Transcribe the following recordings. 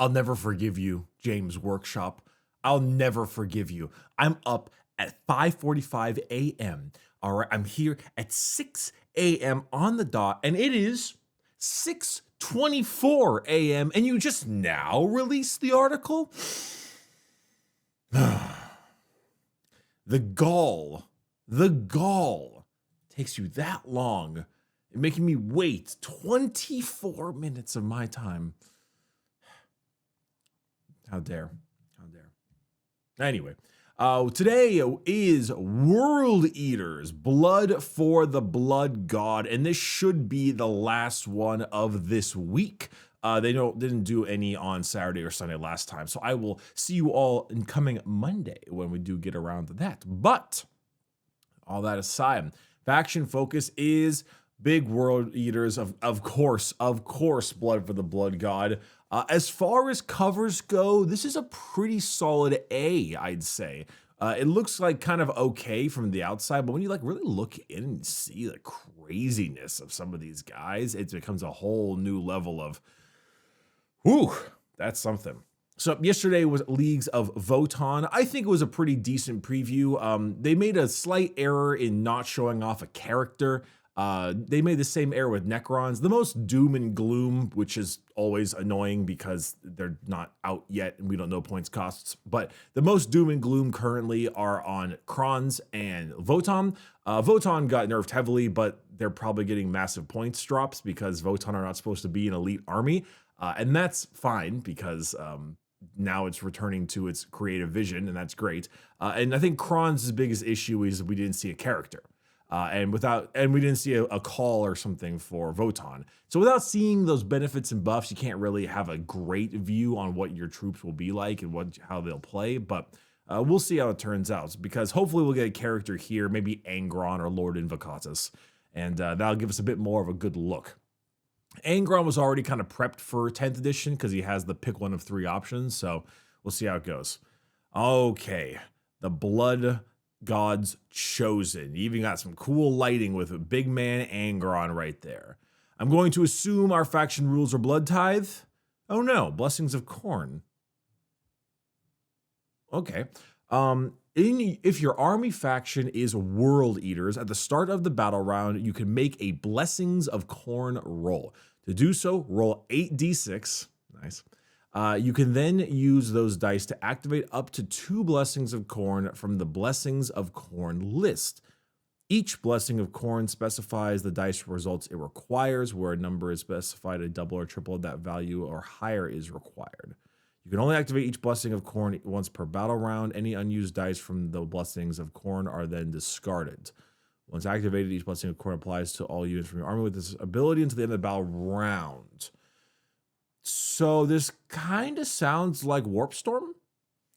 I'll never forgive you, James Workshop. I'll never forgive you. I'm up at 5:45 a.m. All right, I'm here at 6 a.m. on the dot, and it is 6:24 a.m. and you just now released the article? The gall takes you that long, making me wait 24 minutes of my time. How dare. Anyway, today is World Eaters, Blood for the Blood God, and this should be the last one of this week. They didn't do any on Saturday or Sunday last time, so I will see you all in coming Monday when we do get around to that. But all that aside, faction focus is big World Eaters, of course, Blood for the Blood God. As far as covers go, this is a pretty solid A, I'd say. It looks like kind of okay from the outside, but when you like really look in and see the craziness of some of these guys, it becomes a whole new level of, whew, that's something. So yesterday was Leagues of Votann. I think it was a pretty decent preview. They made a slight error in not showing off a character. They made the same error with Necrons. The most doom and gloom, which is always annoying because they're not out yet and we don't know points costs. But the most doom and gloom currently are on Khorne and Votann. Votann got nerfed heavily, but they're probably getting massive points drops because Votann are not supposed to be an elite army. And that's fine because now it's returning to its creative vision, and that's great. And I think Khorne's biggest issue is we didn't see a character. And we didn't see a call or something for Votann. So without seeing those benefits and buffs, you can't really have a great view on what your troops will be like and how they'll play. But we'll see how it turns out, because hopefully we'll get a character here, maybe Angron or Lord Invocatus, and that'll give us a bit more of a good look. Angron was already kind of prepped for 10th edition because he has the pick one of 3 options. So we'll see how it goes. Okay, the Blood God's Chosen. You even got some cool lighting with a big man Angron right there. I'm going to assume our faction rules are Blood Tithe. Oh no, Blessings of Khorne. Okay. If your army faction is World Eaters, at the start of the battle round, you can make a Blessings of Khorne roll. To do so, roll 8d6. Nice. You can then use those dice to activate up to 2 Blessings of Khorne from the Blessings of Khorne list. Each Blessing of Khorne specifies the dice results it requires, where a number is specified, a double or triple of that value or higher is required. You can only activate each Blessing of Khorne once per battle round. Any unused dice from the Blessings of Khorne are then discarded. Once activated, each Blessing of Khorne applies to all units from your army with this ability until the end of the battle round. So this kind of sounds like Warp Storm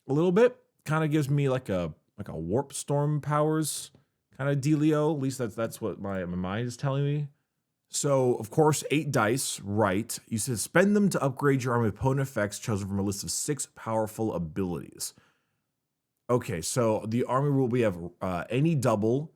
a little bit. Kind of gives me like a Warp Storm powers kind of dealio. At least that's what my mind is telling me. So of course, 8 dice, right? You should spend them to upgrade your army with potent effects chosen from a list of 6 powerful abilities. Okay, so the army rule we have any double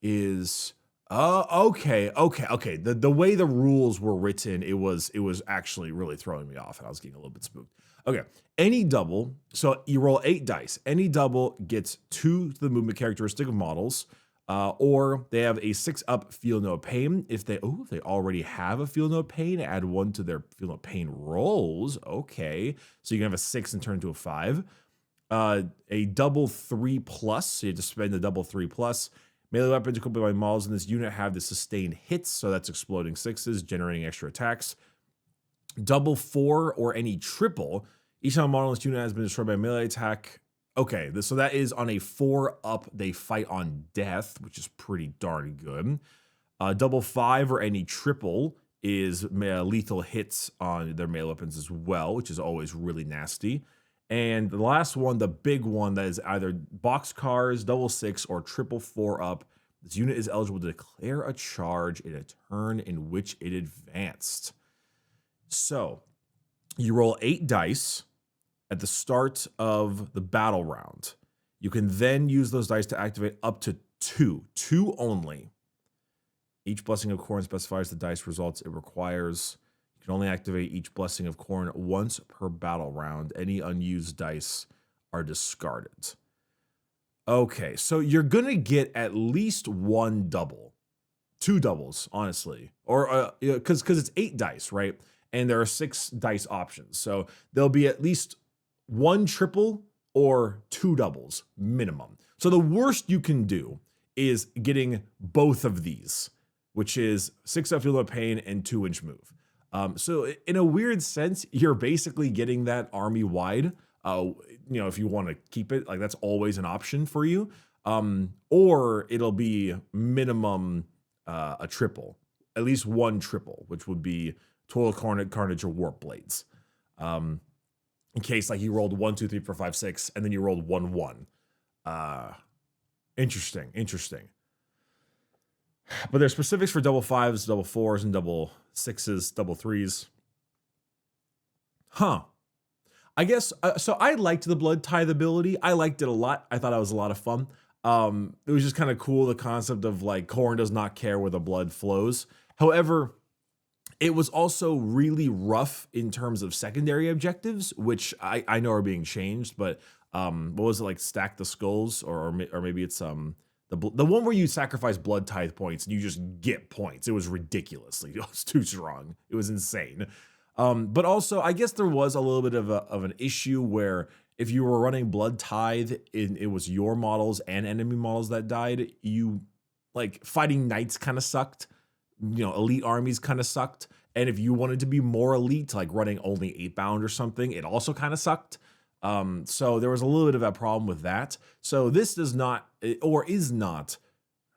is. Okay. The way the rules were written, it was actually really throwing me off, and I was getting a little bit spooked. Okay, any double, so you roll 8 dice. Any double gets 2 to the movement characteristic of models, or they have a 6-up feel no pain. If they already have a feel no pain, add 1 to their feel no pain rolls. Okay, so you can have a 6 and turn into a 5. A double 3+, so you have to spend a double 3+. Melee weapons equipped by models in this unit have the sustained hits, so that's exploding 6s, generating extra attacks. Double 4 or any triple. Each time a model in this unit has been destroyed by a melee attack. Okay, so that is on a 4-up, they fight on death, which is pretty darn good. Double 5 or any triple is lethal hits on their melee weapons as well, which is always really nasty. And the last one, the big one, that is either boxcars, double 6, or triple 4-up. This unit is eligible to declare a charge in a turn in which it advanced. So you roll 8 dice at the start of the battle round. You can then use those dice to activate up to 2 only. Each Blessing of Khorne specifies the dice results it requires. You can only activate each Blessing of Khorne once per battle round. Any unused dice are discarded. Okay, so you're going to get at least one double. 2 doubles, honestly. Or because it's 8 dice, right? And there are 6 dice options. So there'll be at least 1 triple or 2 doubles minimum. So the worst you can do is getting both of these, which is 6 up Feel No Pain and 2-inch move. So in a weird sense, you're basically getting that army wide. If you want to keep it, like that's always an option for you. Or it'll be minimum a triple, at least 1 triple, which would be Toil Carnage or Warp Blades. In case like you rolled 1, 2, 3, 4, 5, 6, and then you rolled 1, 1. Interesting. But there's specifics for double 5s, double 4s, and double 6s, double 3s. Huh. I guess, so I liked the Blood Tithe ability. I liked it a lot. I thought it was a lot of fun. It was just kind of cool, the concept of like Khorne does not care where the blood flows. However, it was also really rough in terms of secondary objectives, which I know are being changed, but what was it, like Stack the Skulls, or maybe it's the one where you sacrifice Blood Tithe points and you just get points. It was ridiculously, it was too strong. It was insane. But also, I guess there was a little bit of an issue where if you were running Blood Tithe, it was your models and enemy models that died. You like fighting knights kind of sucked. Elite armies kind of sucked. And if you wanted to be more elite, like running only 8-bound or something, it also kind of sucked. So there was a little bit of a problem with that. So this does not, or is not,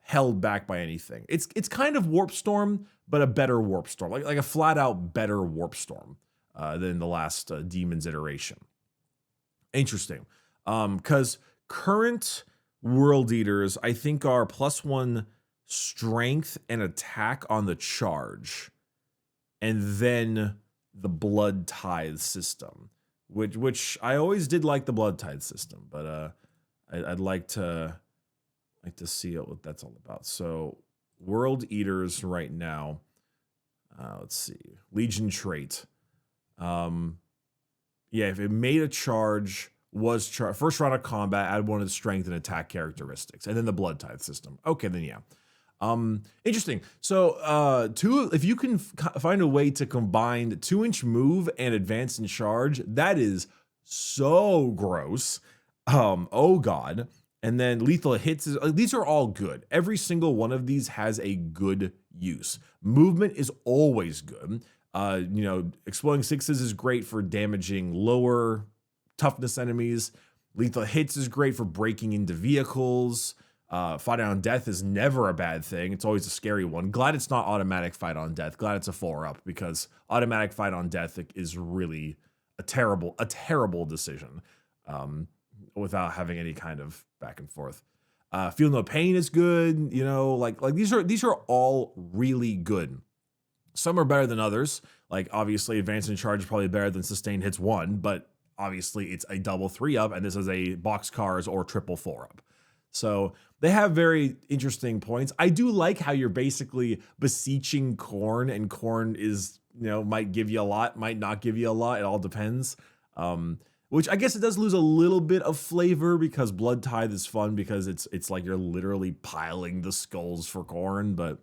held back by anything. It's kind of Warp Storm, but a better Warp Storm, like a flat out better Warp Storm than the last Demon's iteration. Interesting, because current World Eaters I think are +1 strength and attack on the charge, and then the Blood Tithe system, which I always did like the Blood Tithe system, but I'd like to see what that's all about. So World Eaters right now, let's see, Legion trait. Yeah, if it made a charge, first round of combat, add 1 of the strength and attack characteristics, and then the Blood Tithe system. Okay, then yeah. Interesting. So, if you can find a way to combine 2-inch move and advance and charge, that is so gross. Oh god. And then lethal hits, these are all good. Every single one of these has a good use. Movement is always good. Exploding 6s is great for damaging lower toughness enemies. Lethal hits is great for breaking into vehicles. Fight on death is never a bad thing. It's always a scary one. Glad it's not automatic fight on death. Glad it's a 4-up, because automatic fight on death is really a terrible decision without having any kind of back and forth. Feel No Pain is good. These are all really good. Some are better than others. Like obviously Advance and Charge is probably better than Sustained Hits 1, but obviously it's a double 3-up, and this is a boxcars or triple 4-up. So they have very interesting points. I do like how you're basically beseeching Khorne, and Khorne is, might give you a lot, might not give you a lot. It all depends. Which I guess it does lose a little bit of flavor, because Blood Tithe is fun because it's like you're literally piling the skulls for Khorne, but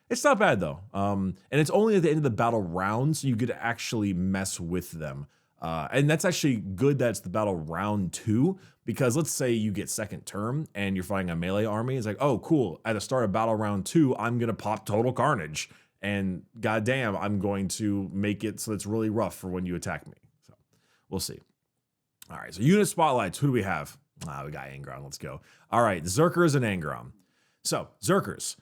it's not bad though. And it's only at the end of the battle round, so you get to actually mess with them. And that's actually good that it's the battle round 2, because let's say you get second term and you're fighting a melee army. It's like, oh, cool. At the start of battle round 2, I'm going to pop Total Carnage. And goddamn, I'm going to make it so it's really rough for when you attack me. So we'll see. All right, so unit spotlights. Who do we have? We got Angron. Let's go. All right, Berzerkers and Angron. So, Berzerkers.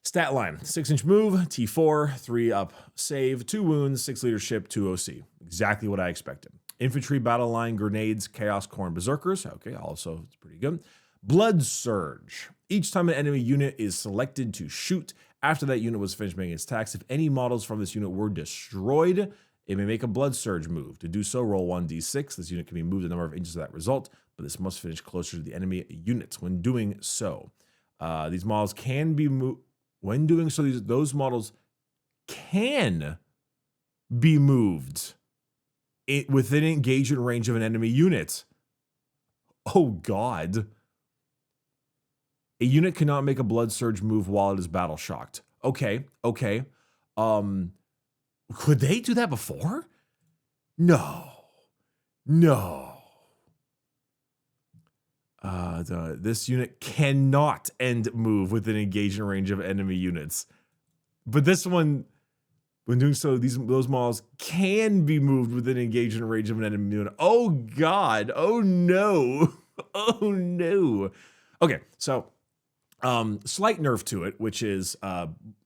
Stat line, 6-inch move, T4, 3-up save, 2 wounds, 6 leadership, 2 OC. Exactly what I expected. Infantry, battle line, grenades, chaos, Khorne Berzerkers. Okay, also it's pretty good. Blood Surge. Each time an enemy unit is selected to shoot, after that unit was finished making its attacks, if any models from this unit were destroyed, it may make a Blood Surge move. To do so, roll 1d6. This unit can be moved a number of inches of that result, but this must finish closer to the enemy units. When doing so, these models can be moved. When doing so, those models can be moved within engagement range of an enemy unit. Oh, God. A unit cannot make a blood surge move while it is battle shocked. Okay. Could they do that before? No. This unit cannot end move within engagement range of enemy units. But this one, when doing so, those models can be moved within engagement range of an enemy unit. Oh, God. Oh, no. Oh, no. Okay, so slight nerf to it, which is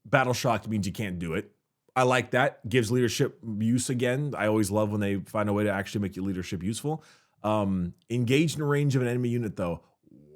battle shocked means you can't do it. I like that. Gives leadership use again. I always love when they find a way to actually make your leadership useful. Engaged in range of an enemy unit, though.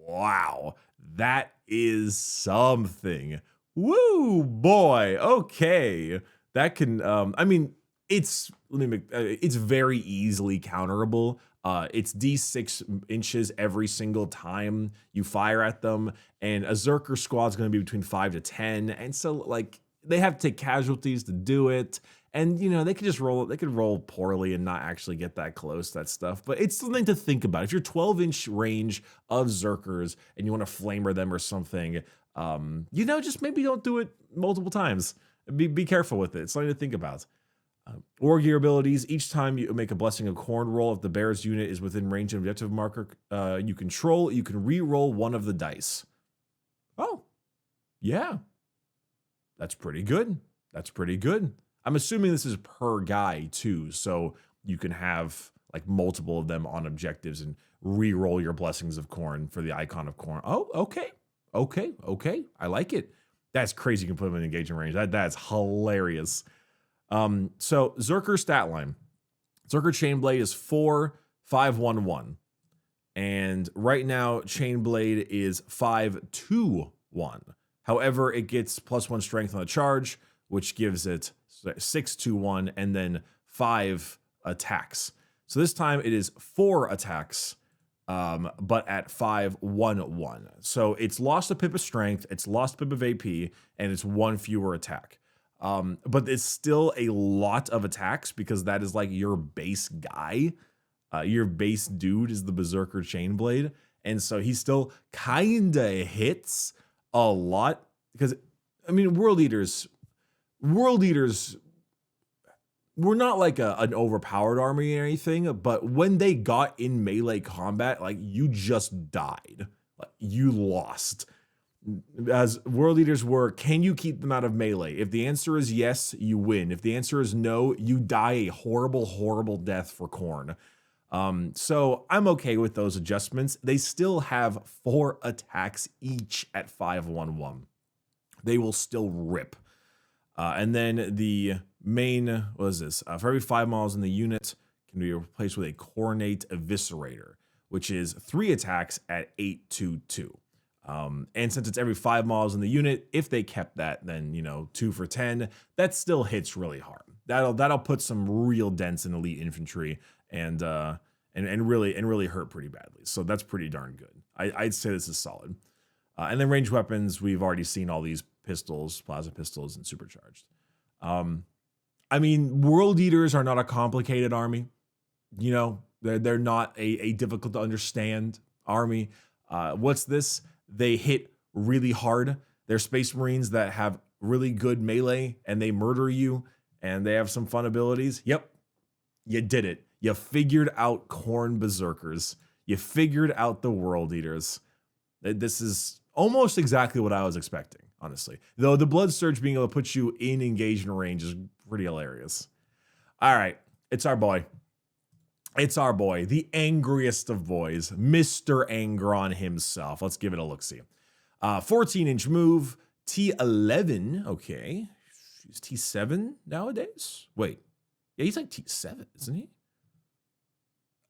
Wow, that is something. Woo, boy. Okay, that can. I mean, it's very easily counterable. It's D6 inches every single time you fire at them, and a Zerker squad's going to be between 5 to 10, and so like they have to take casualties to do it. And, you know, they could roll poorly and not actually get that close to that stuff. But it's something to think about. If you're 12-inch range of Zerkers and you want to flamer them or something, you know, just maybe don't do it multiple times. Be careful with it. It's something to think about. War gear abilities. Each time you make a Blessing of Khorne roll, if the bear's unit is within range of objective marker you control, you can re-roll one of the dice. Oh, yeah. That's pretty good. I'm assuming this is per guy too, so you can have like multiple of them on objectives and re-roll your Blessings of Khorne for the icon of Khorne. Oh, okay. I like it. That's crazy. You can put them in engagement range. That's hilarious. So Zerker stat line. Zerker Chainblade is 4-5-1-1. And right now, Chainblade is 5-2-1. However, it gets +1 strength on the charge, which gives it 6-2-1, and then 5 attacks. So this time it is 4 attacks, but at 5-1-1. So it's lost a pip of strength, it's lost a pip of AP, and it's 1 fewer attack. But it's still a lot of attacks because that is like your base guy. Your base dude is the Berserker Chainblade. And so he still kinda hits a lot because, I mean, World Eaters were not like an overpowered army or anything, but when they got in melee combat, like you just died. Like you lost. As World Eaters were, can you keep them out of melee? If the answer is yes, you win. If the answer is no, you die a horrible, horrible death for Khorne. So I'm okay with those adjustments. They still have 4 attacks each at 5-1-1. They will still rip. And then the main, what is this? For every 5 models in the unit can be replaced with a Coronate Eviscerator, which is 3 attacks at 8-2-2. And since it's every 5 models in the unit, if they kept that, then, you know, 2 for 10, that still hits really hard. That'll put some real dents in elite infantry and really hurt pretty badly. So that's pretty darn good. I'd say this is solid. And then ranged weapons, we've already seen all these pistols, plasma pistols, and supercharged. I mean, World Eaters are not a complicated army. You know, they're not a difficult to understand army. What's this? They hit really hard. They're Space Marines that have really good melee, and they murder you, and they have some fun abilities. Yep, you did it. You figured out Khorne Berzerkers. You figured out the World Eaters. This is almost exactly what I was expecting, honestly. Though the Blood Surge being able to put you in engagement range is pretty hilarious. All right, it's our boy. It's our boy, the angriest of boys, Mr. Angron himself. Let's give it a look-see. 14-inch move, T11. Okay, he's T7 nowadays? Wait, yeah, he's like T7, isn't he?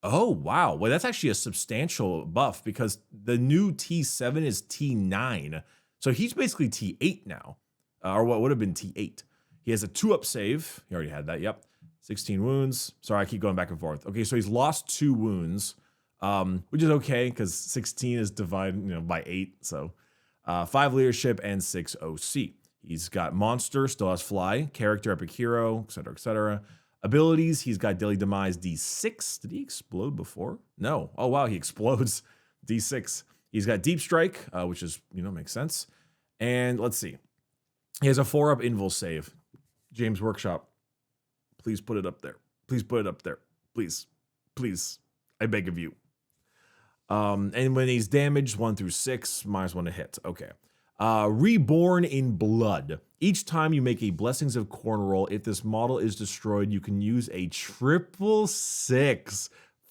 Oh, wow. Well, that's actually a substantial buff because the new T7 is T9. So he's basically T8 now, or what would have been T8. He has a 2-up save. He already had that, yep. 16 wounds. Sorry, I keep going back and forth. Okay, so he's lost 2 wounds, which is okay because 16 is divided, by 8. So 5 leadership and 6 OC. He's got monster, still has fly, character, epic hero, etc., etc. Abilities, he's got Daily Demise D6. Did he explode before? No. Oh, wow, he explodes D6. He's got Deep Strike, which is, makes sense. And let's see. He has a 4-up invul save. James Workshop, please put it up there. Please put it up there. Please. Please. I beg of you. And when he's damaged, 1 through 6, -1 to hit. Okay. Reborn in Blood. Each time you make a Blessings of Khorne roll, if this model is destroyed, you can use a 666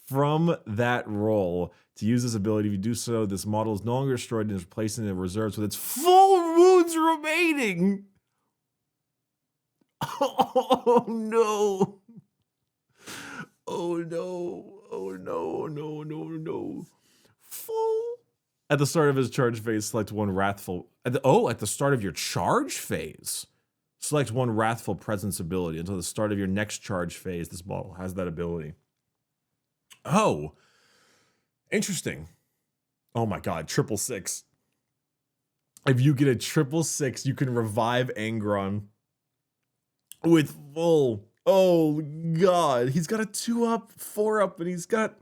from that roll. To use this ability, if you do so, this model is no longer destroyed and is replaced in the reserves with its full wounds remaining. Oh no. Oh no. Oh no. No. Full. At the start of his charge phase, select one wrathful. At the start of your charge phase, select one wrathful presence ability. Until the start of your next charge phase, this model has that ability. Oh, interesting. Oh my god, 666. If you get a 666, you can revive Angron with full. Oh god, he's got a 2-up, 4-up, and he's got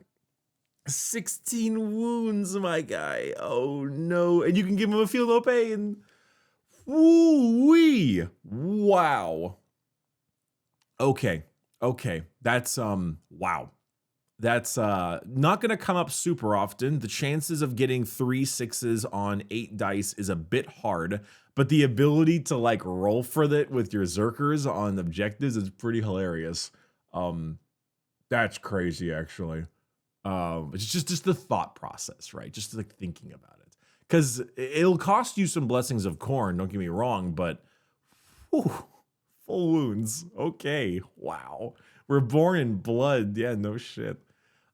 16 wounds, my guy. Oh no. And you can give him a feel no pain. Woo-wee. Wow. Okay. That's wow. That's not gonna come up super often. The chances of getting 3 6s on 8 dice is a bit hard, but the ability to like roll for that with your Zerkers on objectives is pretty hilarious. That's crazy actually. It's just the thought process, right? Just like thinking about it, because it'll cost you some Blessings of Khorne. Don't get me wrong, but whew, full wounds. Okay, wow. Reborn in Blood. Yeah, no shit.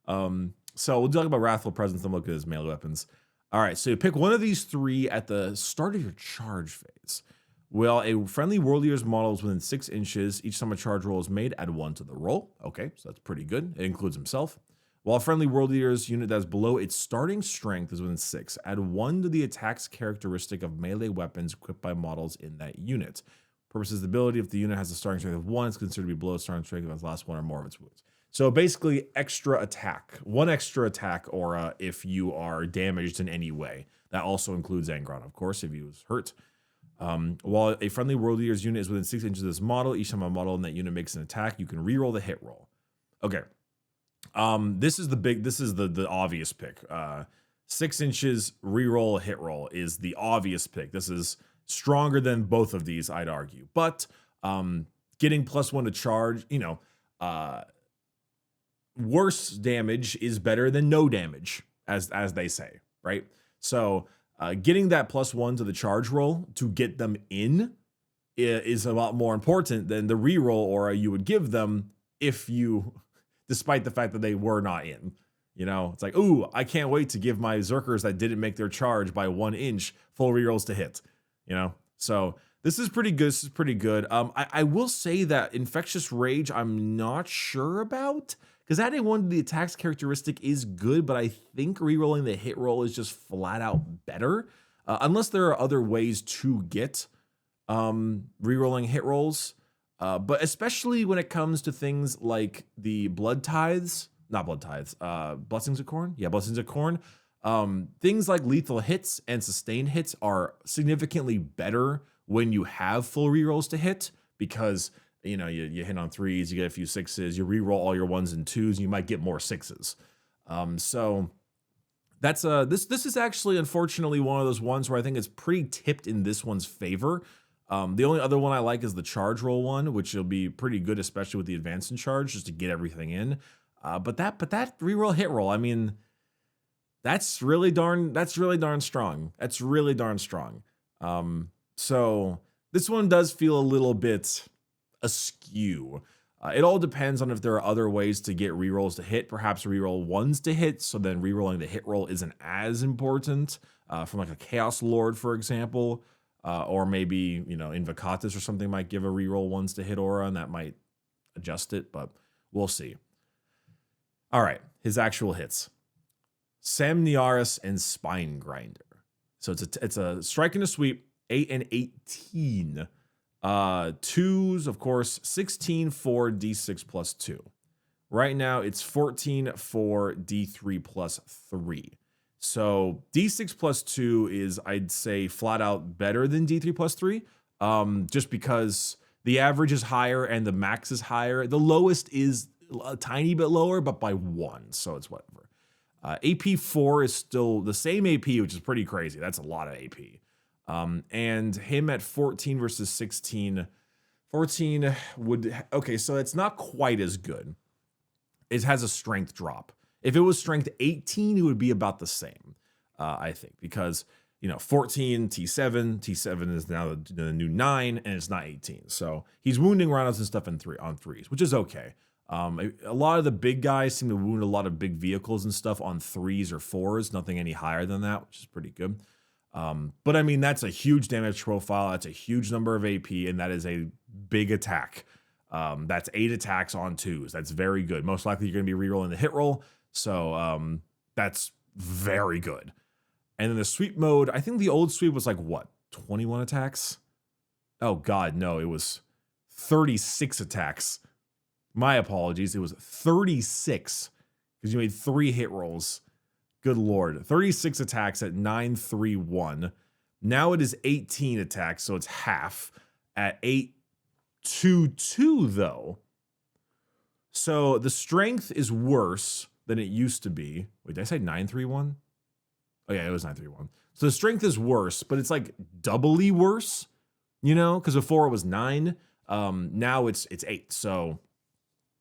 So we'll talk about Wrathful Presence and look at his melee weapons. All right, so you pick one of these 3 at the start of your charge phase. Well, a friendly World Eaters model is within 6 inches. Each time a charge roll is made, add 1 to the roll. Okay, so that's pretty good. It includes himself. While a friendly World Eaters unit that is below its starting strength is within 6, add 1 to the attack's characteristic of melee weapons equipped by models in that unit. Purpose is the ability, if the unit has a starting strength of 1, it's considered to be below starting strength if it has last 1 or more of its wounds. So basically, extra attack. 1 extra attack aura if you are damaged in any way. That also includes Angron, of course, if he was hurt. While a friendly World Eaters unit is within 6 inches of this model, each time a model in that unit makes an attack, you can reroll the hit roll. Okay. This is the obvious pick. 6 inches reroll hit roll is the obvious pick. This is stronger than both of these, I'd argue. But getting +1 to charge, worse damage is better than no damage, as they say, right? So getting that +1 to the charge roll to get them in is a lot more important than the reroll aura you would give them if you, despite the fact that they were not in. It's like, ooh, I can't wait to give my Zerkers that didn't make their charge by 1 inch full rerolls to hit. So this is pretty good. I will say that Infectious Rage, I'm not sure about, because adding 1 to the attack's characteristic is good, but I think rerolling the hit roll is just flat out better, unless there are other ways to get rerolling hit rolls. But especially when it comes to things like the Blessings of Khorne. Yeah, Blessings of Khorne. Things like lethal hits and sustained hits are significantly better when you have full rerolls to hit, because you hit on 3s, you get a few 6s, you reroll all your 1s and 2s, and you might get more 6s. So that's this is actually unfortunately one of those ones where I think it's pretty tipped in this one's favor. The only other one I like is the charge roll one, which will be pretty good, especially with the advance and charge, just to get everything in. But that reroll hit roll, I mean, that's really darn strong. That's really darn strong. So this one does feel a little bit askew. It all depends on if there are other ways to get rerolls to hit. Perhaps reroll 1s to hit, so then rerolling the hit roll isn't as important. From like a Chaos Lord, for example. Or maybe, Invocatus or something might give a reroll 1s to hit aura, and that might adjust it, but we'll see. All right, his actual hits. Samniaris and Spine Grinder. So it's a strike and a sweep. 8 and 18. Twos, of course, 16 for D6 plus 2. Right now, it's 14 for D3 plus 3. So D6 plus 2 is, I'd say, flat out better than D3 plus 3, just because the average is higher and the max is higher. The lowest is a tiny bit lower, but by 1, so it's whatever. AP 4 is still the same AP, which is pretty crazy. That's a lot of AP. And him at 14 versus 16. 14 would, okay, so it's not quite as good. It has a strength drop. If it was strength 18, it would be about the same, I think, because, 14, T7 is now the new 9, and it's not 18. So he's wounding rhinos and stuff on threes, which is okay. A lot of the big guys seem to wound a lot of big vehicles and stuff on 3s or 4s, nothing any higher than that, which is pretty good. But I mean, that's a huge damage profile. That's a huge number of AP, and that is a big attack. That's 8 attacks on 2s. That's very good. Most likely you're going to be rerolling the hit roll. So that's very good. And then the sweep mode, I think the old sweep was like, what, 21 attacks? Oh, God, no, it was 36 attacks. My apologies. It was 36 because you made 3 hit rolls. Good Lord. 36 attacks at 931. Now it is 18 attacks, so it's half at 822, though. So the strength is worse than it used to be. Wait, did I say 931? Oh, yeah, it was 931. So the strength is worse, but it's like doubly worse, because before it was 9. Now it's 8. So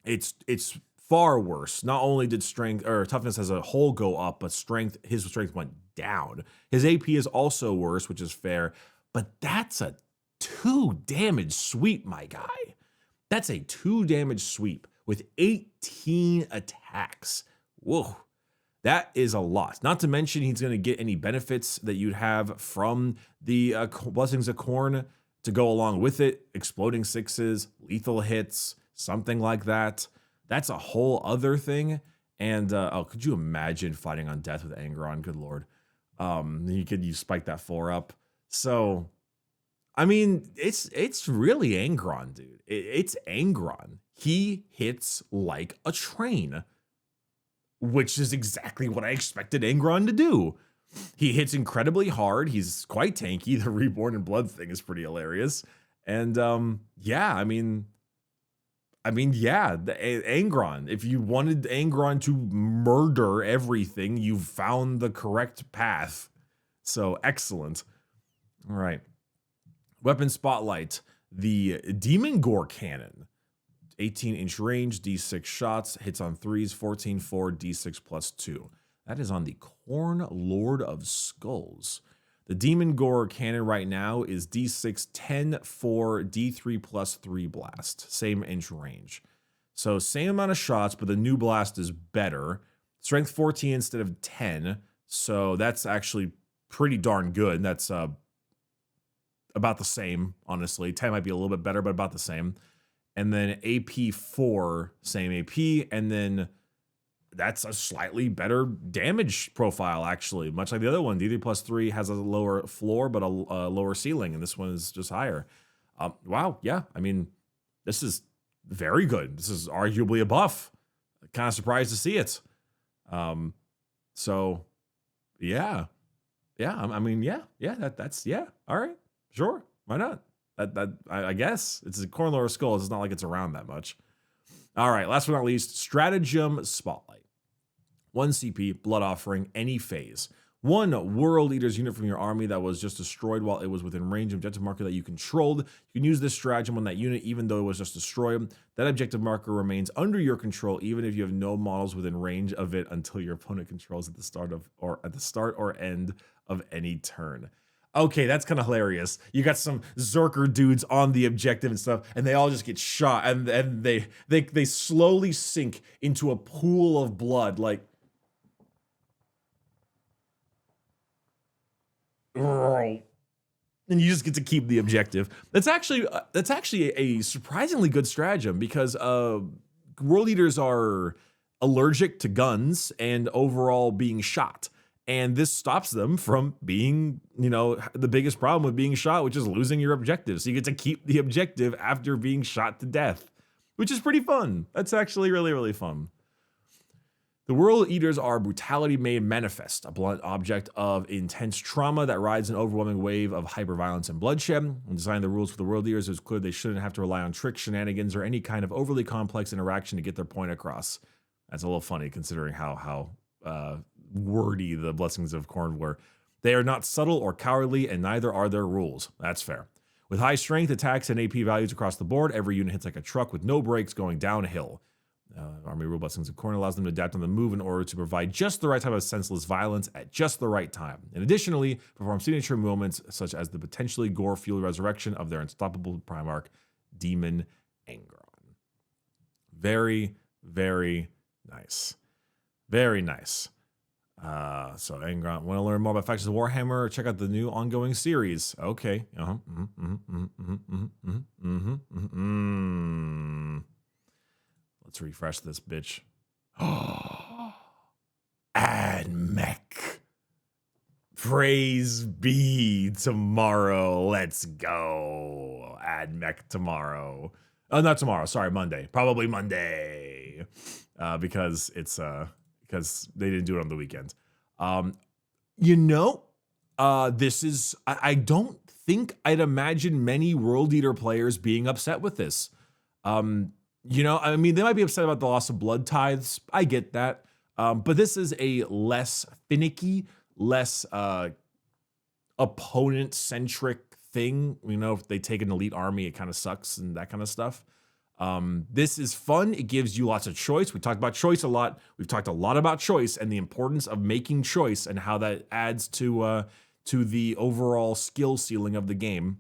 it's far worse. Not only did strength or toughness as a whole go up, but his strength went down. His AP is also worse, which is fair, but that's a 2 damage sweep, my guy. That's a 2 damage sweep with 18 attacks. Whoa, that is a lot. Not to mention he's going to get any benefits that you'd have from the Blessings of Khorne to go along with it. Exploding 6s, lethal hits, something like that. That's a whole other thing. And could you imagine fighting on death with Angron? Good Lord. You spike that 4 up. So, I mean, it's really Angron, dude. It's Angron. He hits like a train, which is exactly what I expected Angron to do. He hits incredibly hard. He's quite tanky. The Reborn in Blood thing is pretty hilarious. And yeah, the Angron. If you wanted Angron to murder everything, you found the correct path. So excellent. All right. Weapon spotlight. The Demon Gore Cannon. 18-inch range, D6 shots, hits on 3s, 14 for D6 plus 2. That is on the Khorne Lord of Skulls. The Demon Gore Cannon right now is D6 10 for D3 plus 3 blast. Same inch range. So same amount of shots, but the new blast is better. Strength 14 instead of 10. So that's actually pretty darn good. That's about the same, honestly. 10 might be a little bit better, but about the same. And then AP 4, same AP. And then that's a slightly better damage profile, actually. Much like the other one, D3 plus 3 has a lower floor, but a lower ceiling. And this one is just higher. Wow, yeah. I mean, this is very good. This is arguably a buff. Kind of surprised to see it. So, yeah. Yeah, I mean, yeah. That's all right. Sure, why not? I guess it's a Khorne Lord of Skulls. It's not like it's around that much. All right, last but not least, Stratagem Spotlight. 1 CP, Blood Offering, any phase. 1 World Eaters unit from your army that was just destroyed while it was within range of objective marker that you controlled. You can use this stratagem on that unit even though it was just destroyed. That objective marker remains under your control even if you have no models within range of it until your opponent controls at the start or end of any turn. Okay, that's kind of hilarious. You got some Berserker dudes on the objective and stuff, and they all just get shot, and they slowly sink into a pool of blood, like. And you just get to keep the objective. That's actually a surprisingly good stratagem because world eaters are allergic to guns and overall being shot. And this stops them from being, the biggest problem with being shot, which is losing your objective. So you get to keep the objective after being shot to death, which is pretty fun. That's actually really, really fun. The World Eaters are brutality made manifest, a blunt object of intense trauma that rides an overwhelming wave of hyperviolence and bloodshed. When designing the rules for the World Eaters, it was clear they shouldn't have to rely on tricks, shenanigans, or any kind of overly complex interaction to get their point across. That's a little funny considering how wordy the Blessings of Khorne were. They are not subtle or cowardly, and neither are their rules. That's fair. With high strength, attacks, and AP values across the board, every unit hits like a truck with no brakes going downhill. Army Rule Blessings of Khorne allows them to adapt on the move in order to provide just the right type of senseless violence at just the right time. And additionally, perform signature moments such as the potentially gore-fueled resurrection of their unstoppable Primarch, Demon Angron. Very, very nice. Very nice. So Angron, want to learn more about Factions of Warhammer? Check out the new ongoing series. Okay. Let's refresh this bitch. Admech. Praise be tomorrow. Let's go. Admech tomorrow. Not tomorrow. Sorry, Monday. Probably Monday. Because it's because they didn't do it on the weekend. This is I don't think I'd imagine many World Eater players being upset with this. They might be upset about the loss of blood tithes. I get that. But this is a less finicky, less opponent-centric thing. If they take an elite army, it kind of sucks and that kind of stuff. This is fun. It gives you lots of choice. We talked about choice a lot. We've talked a lot about choice and the importance of making choice and how that adds to the overall skill ceiling of the game.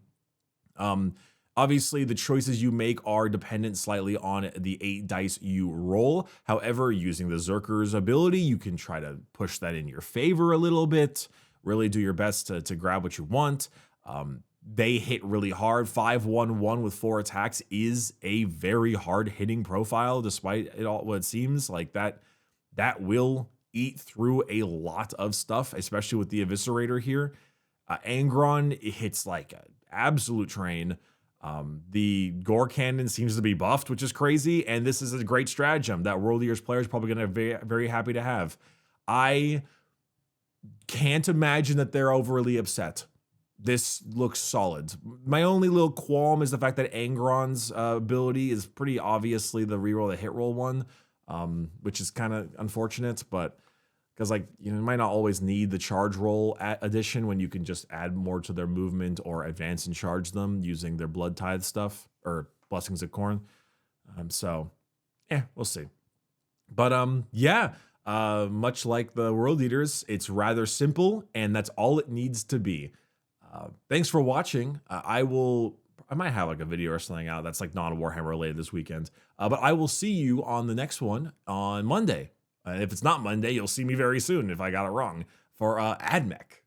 Obviously, the choices you make are dependent slightly on the 8 dice you roll. However, using the Berzerkers ability, you can try to push that in your favor a little bit, really do your best to grab what you want. They hit really hard. 5-1-1 with 4 attacks is a very hard hitting profile, despite it all what it seems like that will eat through a lot of stuff, especially with the Eviscerator here. Angron hits like an absolute train. The Gore Cannon seems to be buffed, which is crazy, and this is a great stratagem that World Eaters players probably going to be very, very happy to have. I can't imagine that they're overly upset. This looks solid. My only little qualm is the fact that Angron's ability is pretty obviously the reroll, the hit roll one, which is kind of unfortunate, but because you might not always need the charge roll addition when you can just add more to their movement or advance and charge them using their blood tithe stuff or Blessings of Khorne. We'll see. But much like the World Eaters, it's rather simple, and that's all it needs to be. Thanks for watching. I might have a video or something out that's non-Warhammer related this weekend. But I will see you on the next one on Monday. If it's not Monday, you'll see me very soon if I got it wrong for Admech.